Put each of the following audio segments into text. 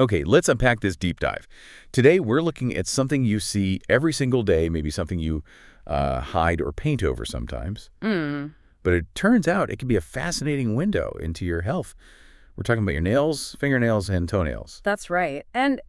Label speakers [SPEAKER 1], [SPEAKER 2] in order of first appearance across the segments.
[SPEAKER 1] Okay, let's unpack this deep dive. Today, we're looking at something you see every single day, maybe something you hide or paint over sometimes.
[SPEAKER 2] Mm,
[SPEAKER 1] But it turns out it can be a fascinating window into your health. We're talking about your nails, fingernails, and toenails.
[SPEAKER 2] that's right. And,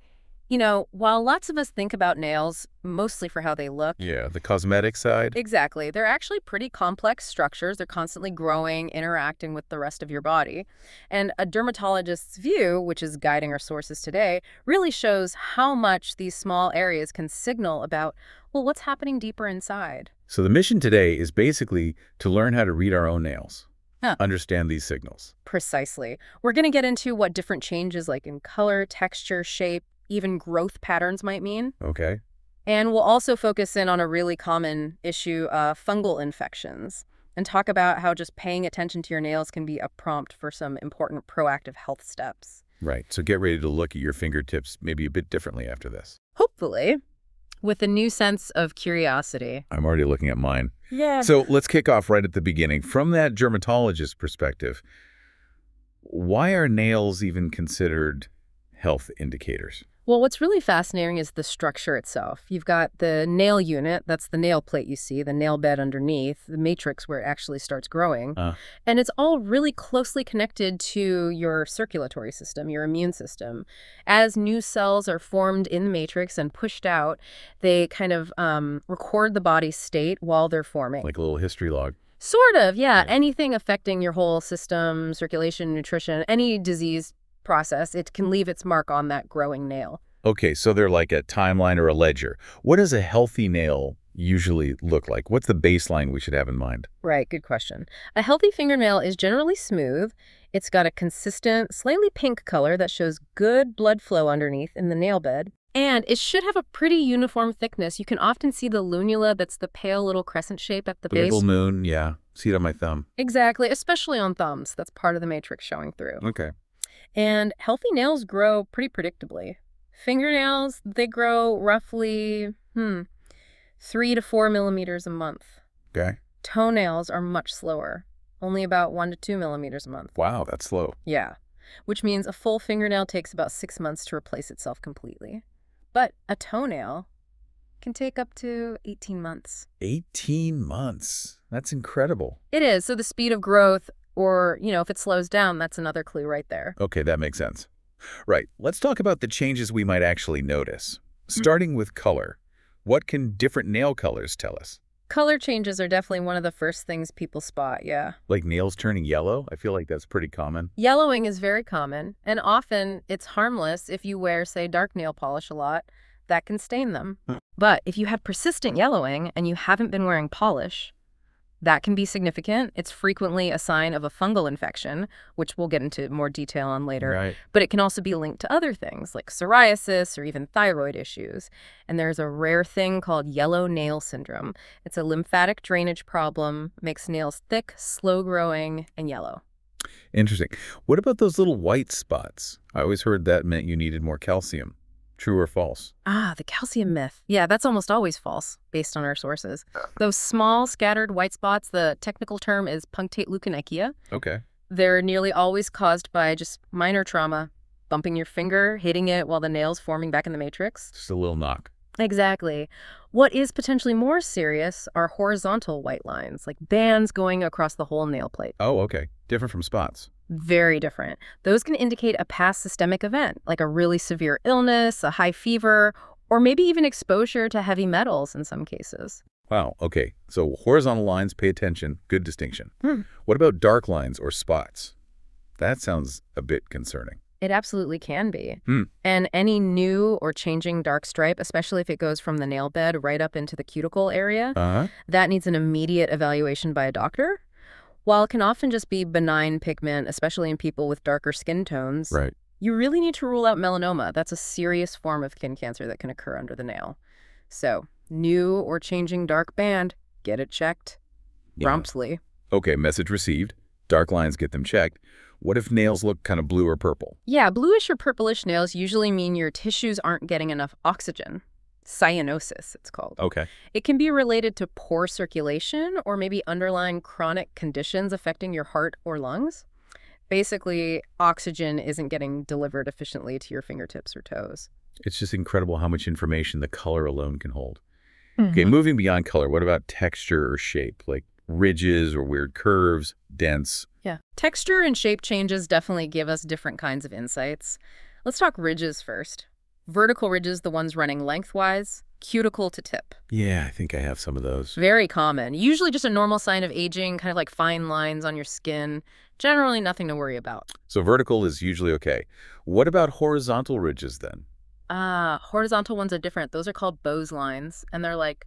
[SPEAKER 2] while lots of us think about nails mostly for how they look,
[SPEAKER 1] Yeah, the cosmetic side.
[SPEAKER 2] exactly, they're actually pretty complex structures. They're constantly growing, interacting with the rest of your body. And a dermatologist's view, which is guiding our sources today, really shows how much these small areas can signal about, well, what's happening deeper inside.
[SPEAKER 1] So the mission today is basically to learn how to read our own nails,
[SPEAKER 2] Huh.
[SPEAKER 1] understand these signals.
[SPEAKER 2] Precisely. We're going to get into what different changes like in color, texture, shape, even growth patterns might mean.
[SPEAKER 1] Okay.
[SPEAKER 2] And we'll also focus in on a really common issue, fungal infections, and talk about how just paying attention to your nails can be a prompt for some important proactive health steps.
[SPEAKER 1] Right. So get ready to look at your fingertips maybe a bit differently after this.
[SPEAKER 2] Hopefully, with a new sense of curiosity.
[SPEAKER 1] I'm already looking at mine.
[SPEAKER 2] Yeah.
[SPEAKER 1] So let's kick off right at the beginning. From that dermatologist perspective, why are nails even considered health indicators?
[SPEAKER 2] Well, what's really fascinating is the structure itself. You've got the nail unit, that's the nail plate you see, the nail bed underneath, the matrix where it actually starts growing. And it's all really closely connected to your circulatory system, your immune system. As new cells are formed in the matrix and pushed out, they kind of record the body's state while they're forming.
[SPEAKER 1] Like a little history log.
[SPEAKER 2] Sort of, yeah.
[SPEAKER 1] Yeah.
[SPEAKER 2] Anything affecting your whole system, circulation, nutrition, any disease process, it can leave its mark on that growing nail.
[SPEAKER 1] Okay, so they're like a timeline or a ledger. What does a healthy nail usually look like? What's the baseline we should have in mind?
[SPEAKER 2] Right, good question. A healthy fingernail is generally smooth. It's got a consistent, slightly pink color that shows good blood flow underneath in the nail bed. And it should have a pretty uniform thickness. You can often see the lunula, that's the pale little crescent shape at the
[SPEAKER 1] The
[SPEAKER 2] base.
[SPEAKER 1] little moon, yeah. See it on my thumb.
[SPEAKER 2] Exactly, especially on thumbs. That's part of the matrix showing through.
[SPEAKER 1] Okay.
[SPEAKER 2] And healthy nails grow pretty predictably. Fingernails, they grow roughly 3 to 4 millimeters a month.
[SPEAKER 1] Okay.
[SPEAKER 2] Toenails are much slower, only about 1 to 2 millimeters a month.
[SPEAKER 1] Wow, that's slow.
[SPEAKER 2] Yeah, which means a full fingernail takes about 6 months to replace itself completely. But a toenail can take up to 18 months.
[SPEAKER 1] 18 months. That's incredible.
[SPEAKER 2] It is, so the speed of growth, or, if it slows down, that's another clue right there.
[SPEAKER 1] Okay, that makes sense. Right. Let's talk about the changes we might actually notice. Starting with color. What can different nail colors tell us?
[SPEAKER 2] Color changes are definitely one of the first things people spot, yeah.
[SPEAKER 1] Like nails turning yellow? I feel like that's pretty common.
[SPEAKER 2] Yellowing is very common, and often it's harmless if you wear, say, dark nail polish a lot. That can stain them. But if you have persistent yellowing and you haven't been wearing polish, that can be significant. It's frequently a sign of a fungal infection, which we'll get into more detail on later.
[SPEAKER 1] Right.
[SPEAKER 2] But it can also be linked to other things like psoriasis or even thyroid issues. And there's a rare thing called yellow nail syndrome. It's a lymphatic drainage problem, makes nails thick, slow-growing, and yellow.
[SPEAKER 1] Interesting. What about those little white spots? I always heard that meant you needed more calcium. True or false?
[SPEAKER 2] Ah, the calcium myth. Yeah, that's almost always false, based on our sources. Those small, scattered white spots, the technical term is punctate leukonychia.
[SPEAKER 1] Okay.
[SPEAKER 2] They're nearly always caused by just minor trauma, bumping your finger, hitting it while the nail's forming back in the matrix.
[SPEAKER 1] Just a little knock.
[SPEAKER 2] Exactly. What is potentially more serious are horizontal white lines, like bands going across the whole nail plate.
[SPEAKER 1] Oh, okay. Different from spots.
[SPEAKER 2] Very different. Those can indicate a past systemic event, like a really severe illness, a high fever, or maybe even exposure to heavy metals in some cases.
[SPEAKER 1] Wow. Okay. So horizontal lines, pay attention. Good distinction. What about dark lines or spots? That sounds a bit concerning.
[SPEAKER 2] It absolutely can be. And any new or changing dark stripe, especially if it goes from the nail bed right up into the cuticle area, that needs an immediate evaluation by a doctor. While it can often just be benign pigment, especially in people with darker skin tones,
[SPEAKER 1] Right.
[SPEAKER 2] you really need to rule out melanoma. That's a serious form of skin cancer that can occur under the nail. So, new or changing dark band, get it checked promptly.
[SPEAKER 1] Okay, message received. Dark lines, get them checked. What if nails look kind of blue or purple?
[SPEAKER 2] Yeah, bluish or purplish nails usually mean your tissues aren't getting enough oxygen. Cyanosis, it's called.
[SPEAKER 1] Okay.
[SPEAKER 2] It can be related to poor circulation or maybe underlying chronic conditions affecting your heart or lungs. Basically, oxygen isn't getting delivered efficiently to your fingertips or toes.
[SPEAKER 1] It's just incredible how much information the color alone can hold. Okay,
[SPEAKER 2] Hmm.
[SPEAKER 1] moving beyond color, what about texture or shape, like ridges or weird curves, dents?
[SPEAKER 2] Yeah. Texture and shape changes definitely give us different kinds of insights. Let's talk ridges first. Vertical ridges, the ones running lengthwise, cuticle to tip.
[SPEAKER 1] Yeah, I think I have some of those.
[SPEAKER 2] Very common. Usually just a normal sign of aging, kind of like fine lines on your skin. Generally nothing to worry about.
[SPEAKER 1] So vertical is usually okay. What about horizontal ridges then?
[SPEAKER 2] Horizontal ones are different. Those are called Bose lines, and they're like,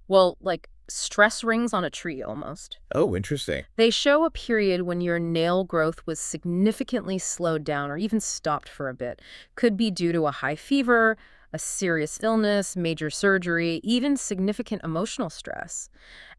[SPEAKER 2] well, like stress rings on a tree almost.
[SPEAKER 1] Oh, interesting.
[SPEAKER 2] They show a period when your nail growth was significantly slowed down or even stopped for a bit. Could be due to a high fever, a serious illness, major surgery, even significant emotional stress.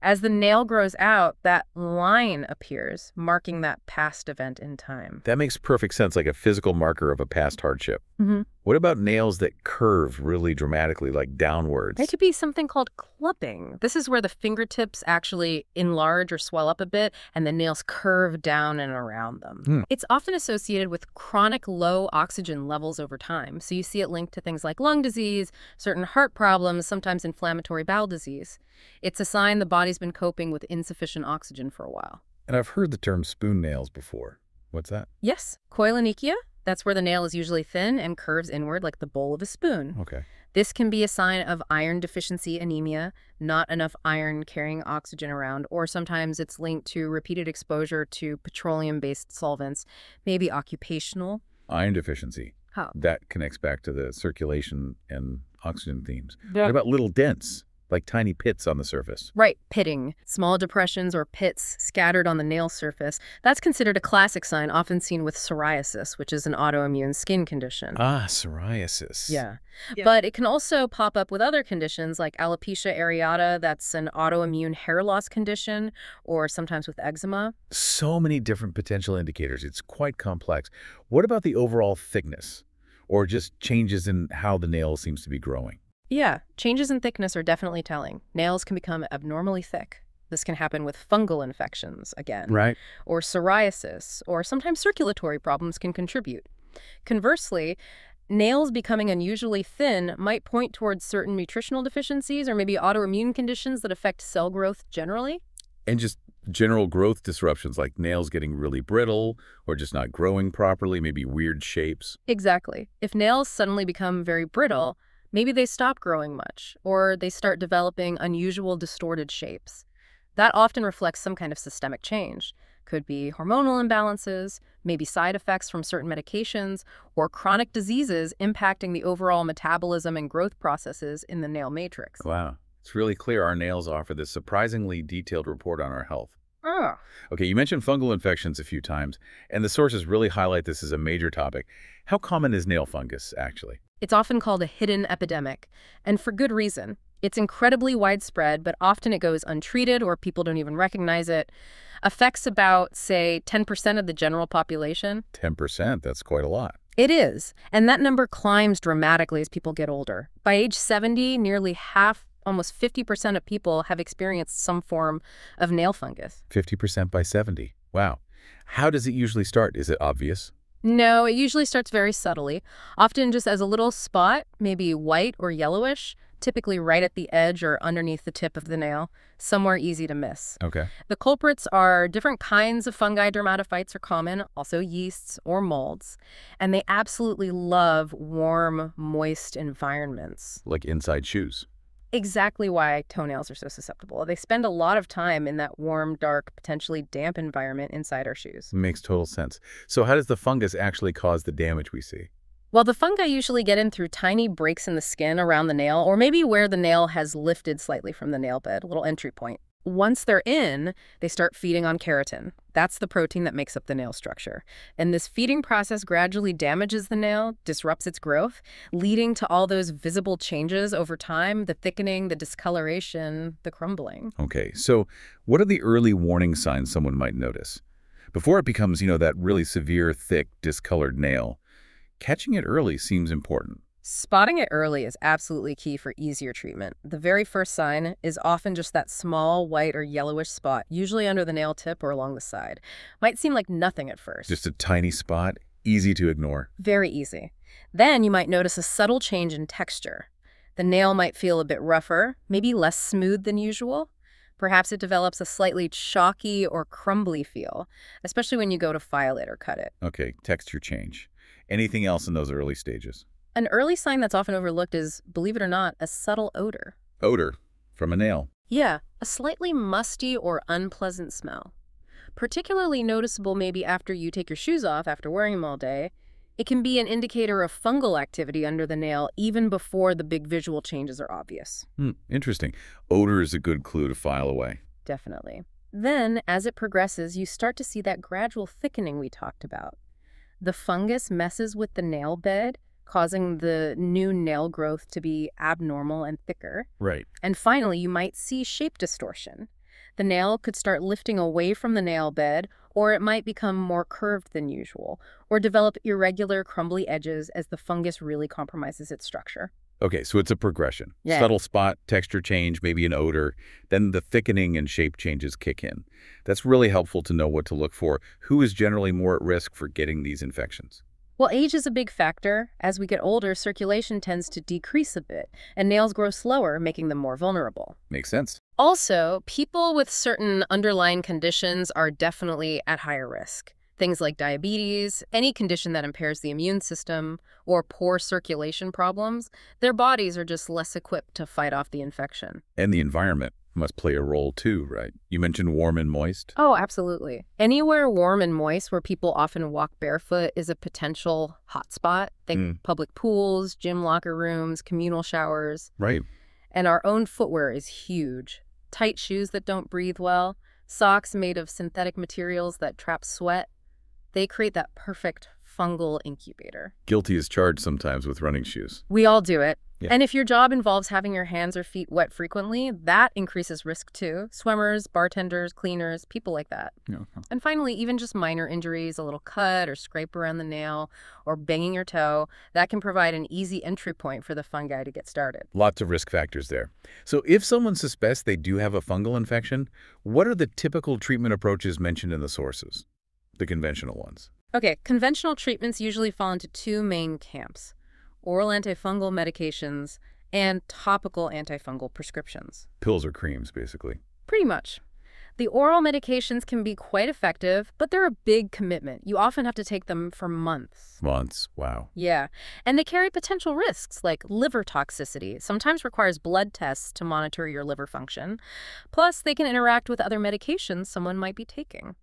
[SPEAKER 2] As the nail grows out, that line appears, marking that past event in time.
[SPEAKER 1] That makes perfect sense, like a physical marker of a past hardship.
[SPEAKER 2] Mm-hmm.
[SPEAKER 1] What about nails that curve really dramatically, like downwards?
[SPEAKER 2] There could be something called clumping. This is where the fingertips actually enlarge or swell up a bit and the nails curve down and around them. It's often associated with chronic low oxygen levels over time. So you see it linked to things like lung disease, certain heart problems, sometimes inflammatory bowel disease. It's a sign the body's been coping with insufficient oxygen for a while.
[SPEAKER 1] And I've heard the term spoon nails before. What's that?
[SPEAKER 2] Yes, koilonychia. That's where the nail is usually thin and curves inward like the bowl of a spoon.
[SPEAKER 1] Okay.
[SPEAKER 2] This can be a sign of iron deficiency anemia, not enough iron carrying oxygen around, or sometimes it's linked to repeated exposure to petroleum-based solvents, maybe occupational.
[SPEAKER 1] Iron deficiency.
[SPEAKER 2] How?
[SPEAKER 1] That connects back to the circulation and oxygen themes.
[SPEAKER 2] Yeah.
[SPEAKER 1] What about little dents, like tiny pits on the surface?
[SPEAKER 2] Right, pitting. Small depressions or pits scattered on the nail surface. That's considered a classic sign, often seen with psoriasis, which is an autoimmune skin condition.
[SPEAKER 1] Ah, psoriasis.
[SPEAKER 2] Yeah. But it can also pop up with other conditions like alopecia areata, that's an autoimmune hair loss condition, or sometimes with eczema.
[SPEAKER 1] So many different potential indicators. It's quite complex. What about the overall thickness or just changes in how the nail seems to be growing?
[SPEAKER 2] Yeah, changes in thickness are definitely telling. Nails can become abnormally thick. This can happen with fungal infections, again.
[SPEAKER 1] Right.
[SPEAKER 2] Or psoriasis, or sometimes circulatory problems can contribute. Conversely, nails becoming unusually thin might point towards certain nutritional deficiencies or maybe autoimmune conditions that affect cell growth generally.
[SPEAKER 1] And just general growth disruptions like nails getting really brittle or just not growing properly, maybe weird shapes.
[SPEAKER 2] Exactly. If nails suddenly become very brittle, maybe they stop growing much, or they start developing unusual distorted shapes. That often reflects some kind of systemic change. Could be hormonal imbalances, maybe side effects from certain medications, or chronic diseases impacting the overall metabolism and growth processes in the nail matrix.
[SPEAKER 1] Wow. It's really clear our nails offer this surprisingly detailed report on our health.
[SPEAKER 2] Oh.
[SPEAKER 1] Okay, you mentioned fungal infections a few times, and the sources really highlight this as a major topic. How common is nail fungus, actually?
[SPEAKER 2] It's often called a hidden epidemic, and for good reason. It's incredibly widespread, but often it goes untreated or people don't even recognize it. Affects about, say, 10% of the general population.
[SPEAKER 1] 10%, that's quite a lot.
[SPEAKER 2] It is, and that number climbs dramatically as people get older. By age 70, nearly half, almost 50% of people have experienced some form of nail fungus.
[SPEAKER 1] 50% by 70. Wow. How does it usually start? Is it obvious?
[SPEAKER 2] No, it usually starts very subtly, often just as a little spot, maybe white or yellowish, typically right at the edge or underneath the tip of the nail, somewhere easy to miss.
[SPEAKER 1] Okay.
[SPEAKER 2] The culprits are different kinds of fungi. Dermatophytes are common, also yeasts or molds, and they absolutely love warm, moist environments.
[SPEAKER 1] Like inside shoes.
[SPEAKER 2] Exactly why toenails are so susceptible. They spend a lot of time in that warm, dark, potentially damp environment inside our shoes.
[SPEAKER 1] Makes total sense. So how does the fungus actually cause the damage we see?
[SPEAKER 2] Well, the fungi usually get in through tiny breaks in the skin around the nail, or maybe where the nail has lifted slightly from the nail bed, a little entry point. Once they're in, they start feeding on keratin. That's the protein that makes up the nail structure. And this feeding process gradually damages the nail, disrupts its growth, leading to all those visible changes over time, the thickening, the discoloration, the crumbling.
[SPEAKER 1] Okay, so what are the early warning signs someone might notice? Before it becomes, that really severe, thick, discolored nail, catching it early seems important.
[SPEAKER 2] Spotting it early is absolutely key for easier treatment. The very first sign is often just that small white or yellowish spot, usually under the nail tip or along the side. Might seem like nothing at first.
[SPEAKER 1] Just a tiny spot, easy to ignore.
[SPEAKER 2] Very easy. Then you might notice a subtle change in texture. The nail might feel a bit rougher, maybe less smooth than usual. Perhaps it develops a slightly chalky or crumbly feel, especially when you go to file it or cut it.
[SPEAKER 1] Okay, texture change. Anything else in those early stages?
[SPEAKER 2] An early sign that's often overlooked is, believe it or not, a subtle odor.
[SPEAKER 1] Odor from a nail.
[SPEAKER 2] Yeah, a slightly musty or unpleasant smell. Particularly noticeable maybe after you take your shoes off after wearing them all day. It can be an indicator of fungal activity under the nail even before the big visual changes are obvious.
[SPEAKER 1] Interesting. Odor is a good clue to file away.
[SPEAKER 2] Definitely. Then, as it progresses, you start to see that gradual thickening we talked about. The fungus messes with the nail bed, causing the new nail growth to be abnormal and thicker.
[SPEAKER 1] Right.
[SPEAKER 2] And finally, you might see shape distortion. The nail could start lifting away from the nail bed, or it might become more curved than usual, or develop irregular, crumbly edges as the fungus really compromises its structure.
[SPEAKER 1] Okay, so it's a progression.
[SPEAKER 2] Yeah.
[SPEAKER 1] Subtle spot, texture change, maybe an odor, then the thickening and shape changes kick in. That's really helpful to know what to look for. Who is generally more at risk for getting these infections?
[SPEAKER 2] Well, age is a big factor. As we get older, circulation tends to decrease a bit, and nails grow slower, making them more vulnerable.
[SPEAKER 1] Makes sense.
[SPEAKER 2] Also, people with certain underlying conditions are definitely at higher risk. Things like diabetes, any condition that impairs the immune system, or poor circulation problems, their bodies are just less equipped to fight off the infection.
[SPEAKER 1] And the environment must play a role too, right? You mentioned warm and moist.
[SPEAKER 2] Oh, absolutely. Anywhere warm and moist where people often walk barefoot is a potential hotspot. Think public pools, gym locker rooms, communal showers.
[SPEAKER 1] Right.
[SPEAKER 2] And our own footwear is huge. Tight shoes that don't breathe well, socks made of synthetic materials that trap sweat. They create that perfect fungal incubator.
[SPEAKER 1] Guilty as charged sometimes with running shoes.
[SPEAKER 2] We all do it.
[SPEAKER 1] Yeah.
[SPEAKER 2] And if your job involves having your hands or feet wet frequently, that increases risk too. Swimmers, bartenders, cleaners, people like that.
[SPEAKER 1] Yeah.
[SPEAKER 2] And finally, even just minor injuries, a little cut or scrape around the nail or banging your toe, that can provide an easy entry point for the fungi to get started.
[SPEAKER 1] Lots of risk factors there. So if someone suspects they do have a fungal infection, what are the typical treatment approaches mentioned in the sources? The conventional ones.
[SPEAKER 2] Okay, conventional treatments usually fall into two main camps: oral antifungal medications and topical antifungal prescriptions.
[SPEAKER 1] Pills or creams, basically.
[SPEAKER 2] Pretty much. The oral medications can be quite effective, but they're a big commitment. You often have to take them for months.
[SPEAKER 1] Months, wow.
[SPEAKER 2] Yeah, and they carry potential risks like liver toxicity. It sometimes requires blood tests to monitor your liver function. Plus, they can interact with other medications someone might be taking.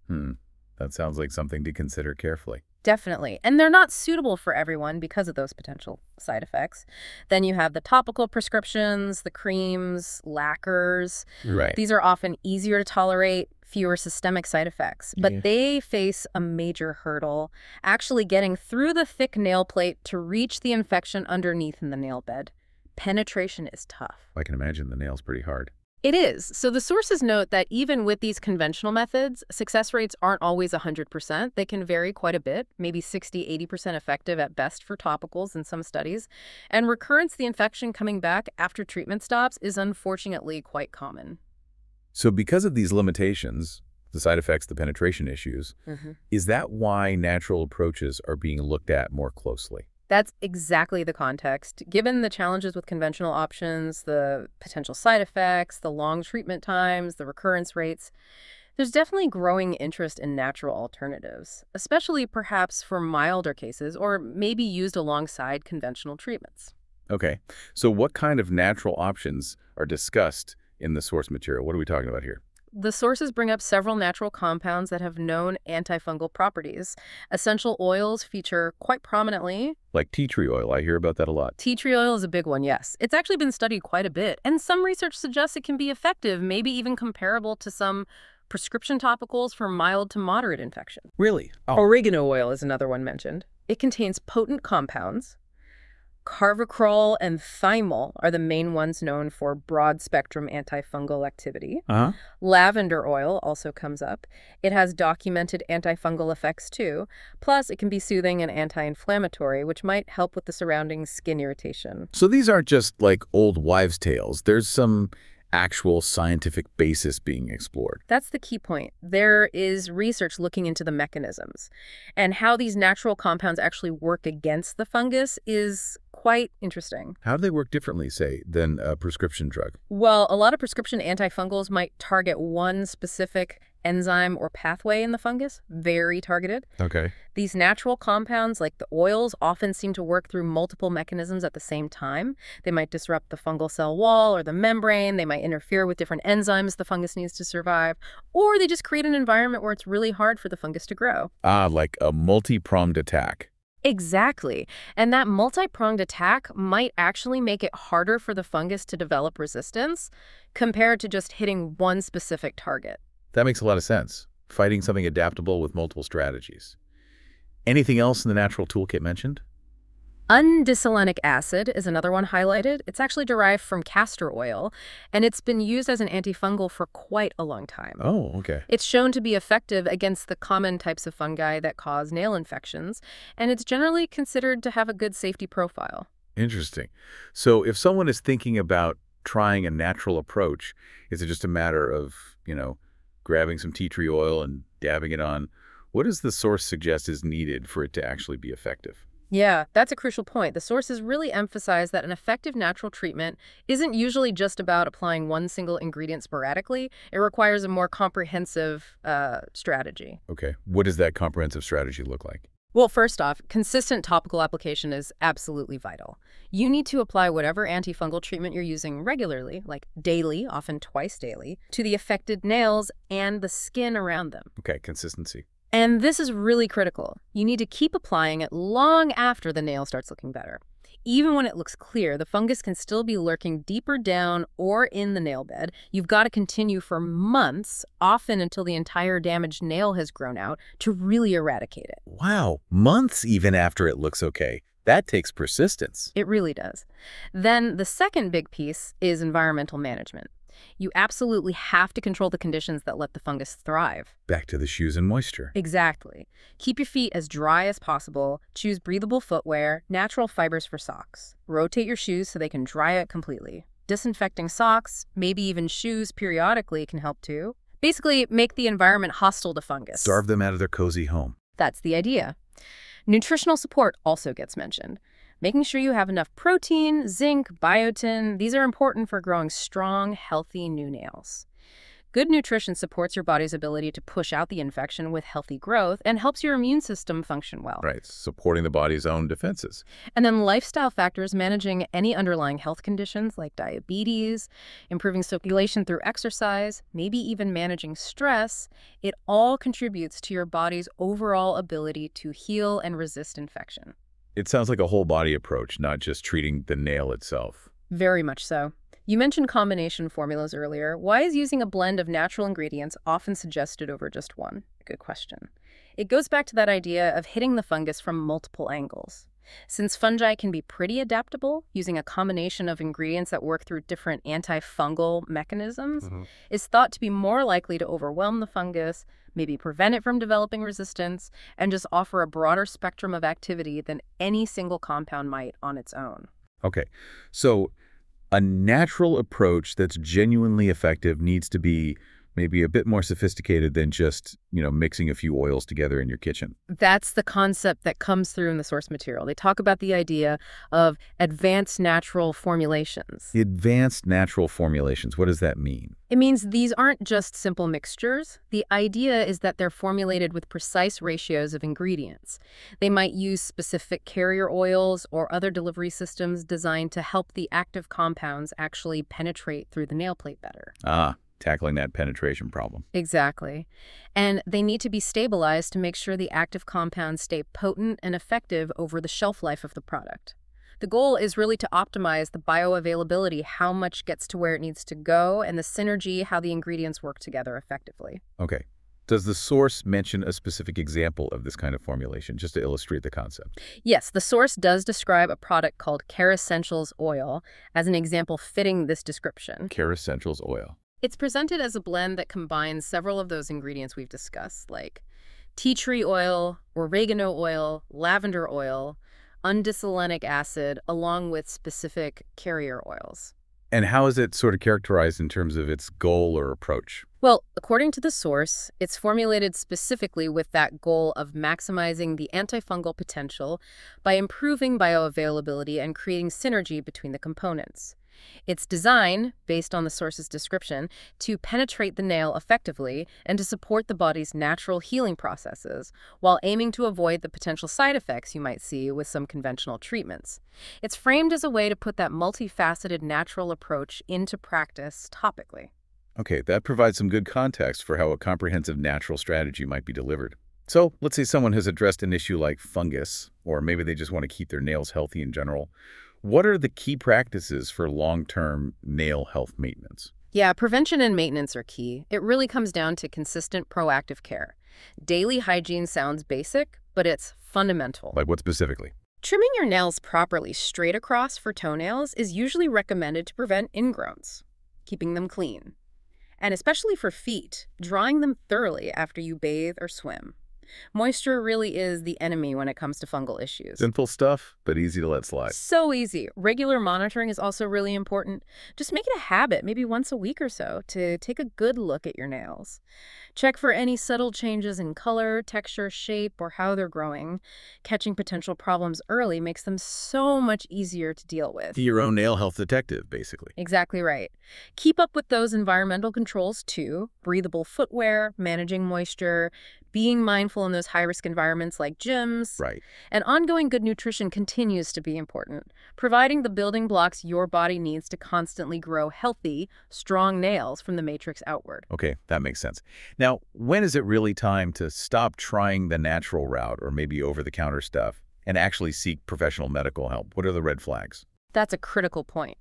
[SPEAKER 1] That sounds like something to consider carefully.
[SPEAKER 2] Definitely. And they're not suitable for everyone because of those potential side effects. Then you have the topical prescriptions, the creams, lacquers.
[SPEAKER 1] Right.
[SPEAKER 2] These are often easier to tolerate, fewer systemic side effects. But they face a major hurdle, actually getting through the thick nail plate to reach the infection underneath in the nail bed. Penetration is tough.
[SPEAKER 1] I can imagine the nail's pretty hard.
[SPEAKER 2] It is. So the sources note that even with these conventional methods, success rates aren't always 100%. They can vary quite a bit, maybe 60–80% effective at best for topicals in some studies. And recurrence, the infection coming back after treatment stops, is unfortunately quite common.
[SPEAKER 1] So because of these limitations, the side effects, the penetration issues, is that why natural approaches are being looked at more closely?
[SPEAKER 2] That's exactly the context. Given the challenges with conventional options, the potential side effects, the long treatment times, the recurrence rates, there's definitely growing interest in natural alternatives, especially perhaps for milder cases or maybe used alongside conventional treatments.
[SPEAKER 1] Okay, so what kind of natural options are discussed in the source material? What are we talking about here?
[SPEAKER 2] The sources bring up several natural compounds that have known antifungal properties. Essential oils feature quite prominently.
[SPEAKER 1] Like tea tree oil, I hear about that a lot.
[SPEAKER 2] Tea tree oil is a big one, yes. It's actually been studied quite a bit, and some research suggests it can be effective, maybe even comparable to some prescription topicals for mild to moderate infection.
[SPEAKER 1] Really?
[SPEAKER 2] Oregano oil is another one mentioned. It contains potent compounds Carvacrol and thymol are the main ones known for broad-spectrum antifungal activity.
[SPEAKER 1] Uh-huh.
[SPEAKER 2] Lavender oil also comes up. It has documented antifungal effects too. Plus, it can be soothing and anti-inflammatory, which might help with the surrounding skin irritation.
[SPEAKER 1] So these aren't just like old wives' tales. There's some actual scientific basis being explored.
[SPEAKER 2] That's the key point. There is research looking into the mechanisms. And how these natural compounds actually work against the fungus is quite interesting.
[SPEAKER 1] How do they work differently, say, than a prescription drug?
[SPEAKER 2] Well, a lot of prescription antifungals might target one specific enzyme or pathway in the fungus, very targeted.
[SPEAKER 1] Okay.
[SPEAKER 2] These natural compounds, like the oils, often seem to work through multiple mechanisms at the same time. They might disrupt the fungal cell wall or the membrane. They might interfere with different enzymes the fungus needs to survive. Or they just create an environment where it's really hard for the fungus to grow.
[SPEAKER 1] Ah, like a multi-pronged attack.
[SPEAKER 2] Exactly. And that multi-pronged attack might actually make it harder for the fungus to develop resistance compared to just hitting one specific target.
[SPEAKER 1] That makes a lot of sense. Fighting something adaptable with multiple strategies. Anything else in the natural toolkit mentioned?
[SPEAKER 2] Undecylenic acid is another one highlighted. It's actually derived from castor oil, and it's been used as an antifungal for quite a long time.
[SPEAKER 1] Oh, okay.
[SPEAKER 2] It's shown to be effective against the common types of fungi that cause nail infections, and it's generally considered to have a good safety profile.
[SPEAKER 1] Interesting. So if someone is thinking about trying a natural approach, is it just a matter of, grabbing some tea tree oil and dabbing it on? What does the source suggest is needed for it to actually be effective?
[SPEAKER 2] Yeah, that's a crucial point. The sources really emphasize that an effective natural treatment isn't usually just about applying one single ingredient sporadically. It requires a more comprehensive strategy.
[SPEAKER 1] Okay. What does that comprehensive strategy look like?
[SPEAKER 2] Well, first off, consistent topical application is absolutely vital. You need to apply whatever antifungal treatment you're using regularly, like daily, often twice daily, to the affected nails and the skin around them.
[SPEAKER 1] Okay, consistency.
[SPEAKER 2] And this is really critical. You need to keep applying it long after the nail starts looking better. Even when it looks clear, the fungus can still be lurking deeper down or in the nail bed. You've got to continue for months, often until the entire damaged nail has grown out, to really eradicate it.
[SPEAKER 1] Wow, months even after it looks okay. That takes persistence.
[SPEAKER 2] It really does. Then the second big piece is environmental management. You absolutely have to control the conditions that let the fungus thrive.
[SPEAKER 1] Back to the shoes and moisture.
[SPEAKER 2] Exactly. Keep your feet as dry as possible. Choose breathable footwear, natural fibers for socks. Rotate your shoes so they can dry out completely. Disinfecting socks, maybe even shoes periodically can help too. Basically, make the environment hostile to fungus.
[SPEAKER 1] Starve them out of their cozy home.
[SPEAKER 2] That's the idea. Nutritional support also gets mentioned. Making sure you have enough protein, zinc, biotin, these are important for growing strong, healthy new nails. Good nutrition supports your body's ability to push out the infection with healthy growth and helps your immune system function well.
[SPEAKER 1] Right, supporting the body's own defenses.
[SPEAKER 2] And then lifestyle factors, managing any underlying health conditions like diabetes, improving circulation through exercise, maybe even managing stress, it all contributes to your body's overall ability to heal and resist infection.
[SPEAKER 1] It sounds like a whole body approach, not just treating the nail itself.
[SPEAKER 2] Very much so. You mentioned combination formulas earlier. Why is using a blend of natural ingredients often suggested over just one? Good question. It goes back to that idea of hitting the fungus from multiple angles. Since fungi can be pretty adaptable, using a combination of ingredients that work through different antifungal mechanisms is thought to be more likely to overwhelm the fungus, maybe prevent it from developing resistance, and just offer a broader spectrum of activity than any single compound might on its own.
[SPEAKER 1] Okay, so a natural approach that's genuinely effective needs to be maybe a bit more sophisticated than just, mixing a few oils together in your kitchen.
[SPEAKER 2] That's the concept that comes through in the source material. They talk about the idea of advanced natural formulations.
[SPEAKER 1] The advanced natural formulations, what does that mean?
[SPEAKER 2] It means these aren't just simple mixtures. The idea is that they're formulated with precise ratios of ingredients. They might use specific carrier oils or other delivery systems designed to help the active compounds actually penetrate through the nail plate better.
[SPEAKER 1] Ah, tackling that penetration problem.
[SPEAKER 2] Exactly. And they need to be stabilized to make sure the active compounds stay potent and effective over the shelf life of the product. The goal is really to optimize the bioavailability, how much gets to where it needs to go, and the synergy, how the ingredients work together effectively.
[SPEAKER 1] Okay. Does the source mention a specific example of this kind of formulation, just to illustrate the concept?
[SPEAKER 2] Yes, the source does describe a product called Care Essentials oil as an example fitting this description.
[SPEAKER 1] Care Essentials oil.
[SPEAKER 2] It's presented as a blend that combines several of those ingredients we've discussed, like tea tree oil, oregano oil, lavender oil, undecylenic acid, along with specific carrier oils.
[SPEAKER 1] And how is it sort of characterized in terms of its goal or approach?
[SPEAKER 2] Well, according to the source, it's formulated specifically with that goal of maximizing the antifungal potential by improving bioavailability and creating synergy between the components. It's designed, based on the source's description, to penetrate the nail effectively and to support the body's natural healing processes, while aiming to avoid the potential side effects you might see with some conventional treatments. It's framed as a way to put that multifaceted natural approach into practice topically.
[SPEAKER 1] Okay, that provides some good context for how a comprehensive natural strategy might be delivered. So, let's say someone has addressed an issue like fungus, or maybe they just want to keep their nails healthy in general. What are the key practices for long-term nail health maintenance?
[SPEAKER 2] Yeah, prevention and maintenance are key. It really comes down to consistent proactive care. Daily hygiene sounds basic, but it's fundamental.
[SPEAKER 1] Like what specifically?
[SPEAKER 2] Trimming your nails properly straight across for toenails is usually recommended to prevent ingrowns, keeping them clean. And especially for feet, drying them thoroughly after you bathe or swim. Moisture really is the enemy when it comes to fungal issues.
[SPEAKER 1] Simple stuff, but easy to let slide.
[SPEAKER 2] So easy. Regular monitoring is also really important. Just make it a habit, maybe once a week or so, to take a good look at your nails. Check for any subtle changes in color, texture, shape, or how they're growing. Catching potential problems early makes them so much easier to deal with.
[SPEAKER 1] Be your own nail health detective, basically.
[SPEAKER 2] Exactly right. Keep up with those environmental controls too. Breathable footwear, managing moisture, being mindful in those high-risk environments like gyms.
[SPEAKER 1] Right.
[SPEAKER 2] And ongoing good nutrition continues to be important, providing the building blocks your body needs to constantly grow healthy, strong nails from the matrix outward.
[SPEAKER 1] Okay, that makes sense. Now, when is it really time to stop trying the natural route or maybe over-the-counter stuff and actually seek professional medical help? What are the red flags?
[SPEAKER 2] That's a critical point.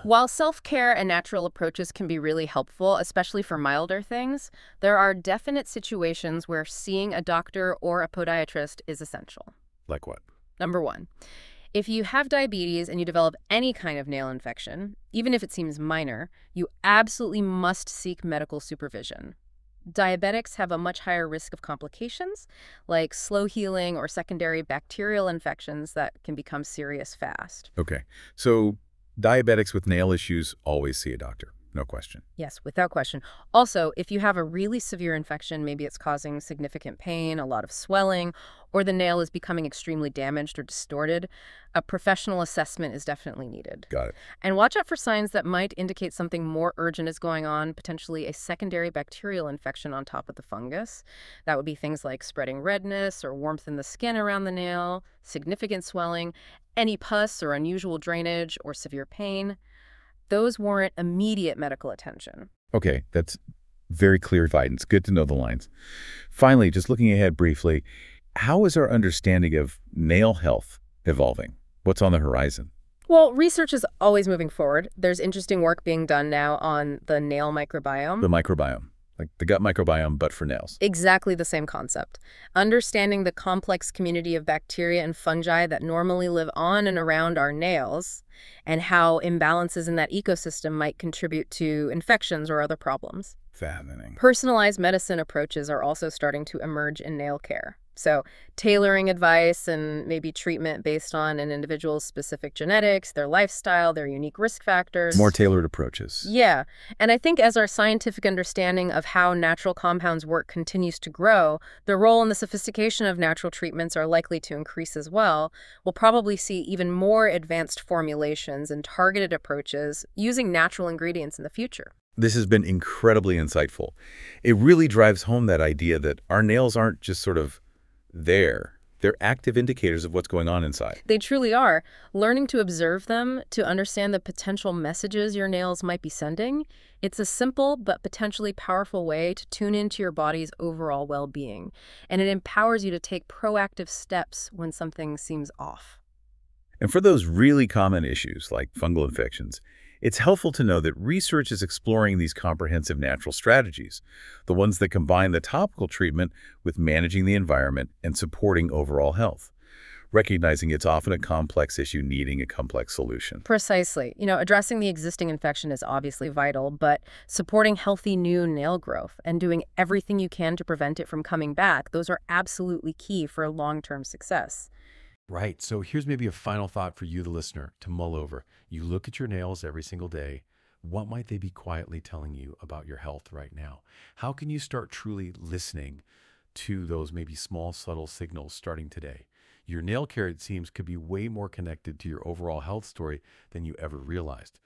[SPEAKER 2] While self-care and natural approaches can be really helpful, especially for milder things, there are definite situations where seeing a doctor or a podiatrist is essential.
[SPEAKER 1] Like what?
[SPEAKER 2] Number one, if you have diabetes and you develop any kind of nail infection, even if it seems minor, you absolutely must seek medical supervision. Diabetics have a much higher risk of complications, like slow healing or secondary bacterial infections that can become serious fast.
[SPEAKER 1] Okay, so diabetics with nail issues always see a doctor, no question.
[SPEAKER 2] Yes, without question. Also, if you have a really severe infection, maybe it's causing significant pain, a lot of swelling, or the nail is becoming extremely damaged or distorted, a professional assessment is definitely needed.
[SPEAKER 1] Got it.
[SPEAKER 2] And watch out for signs that might indicate something more urgent is going on, potentially a secondary bacterial infection on top of the fungus. That would be things like spreading redness or warmth in the skin around the nail, significant swelling, any pus or unusual drainage or severe pain. Those warrant immediate medical attention.
[SPEAKER 1] Okay, that's very clear guidance. Good to know the lines. Finally, just looking ahead briefly, how is our understanding of nail health evolving? What's on the horizon?
[SPEAKER 2] Well, research is always moving forward. There's interesting work being done now on the nail microbiome.
[SPEAKER 1] The microbiome, like the gut microbiome, but for nails.
[SPEAKER 2] Exactly the same concept. Understanding the complex community of bacteria and fungi that normally live on and around our nails, and how imbalances in that ecosystem might contribute to infections or other problems.
[SPEAKER 1] Fascinating.
[SPEAKER 2] Personalized medicine approaches are also starting to emerge in nail care. So tailoring advice and maybe treatment based on an individual's specific genetics, their lifestyle, their unique risk factors.
[SPEAKER 1] More tailored approaches.
[SPEAKER 2] Yeah. And I think as our scientific understanding of how natural compounds work continues to grow, the role and the sophistication of natural treatments are likely to increase as well. We'll probably see even more advanced formulations and targeted approaches using natural ingredients in the future.
[SPEAKER 1] This has been incredibly insightful. It really drives home that idea that our nails aren't just sort of there. They're active indicators of what's going on inside.
[SPEAKER 2] They truly are. Learning to observe them, to understand the potential messages your nails might be sending, it's a simple but potentially powerful way to tune into your body's overall well-being. And it empowers you to take proactive steps when something seems off.
[SPEAKER 1] And for those really common issues like fungal infections, It's helpful to know that research is exploring these comprehensive natural strategies, the ones that combine the topical treatment with managing the environment and supporting overall health, recognizing it's often a complex issue needing a complex solution.
[SPEAKER 2] Precisely. Addressing the existing infection is obviously vital, but supporting healthy new nail growth and doing everything you can to prevent it from coming back, those are absolutely key for long-term success.
[SPEAKER 3] Right. So here's maybe a final thought for you, the listener, to mull over. You look at your nails every single day. What might they be quietly telling you about your health right now? How can you start truly listening to those maybe small, subtle signals starting today? Your nail care, it seems, could be way more connected to your overall health story than you ever realized.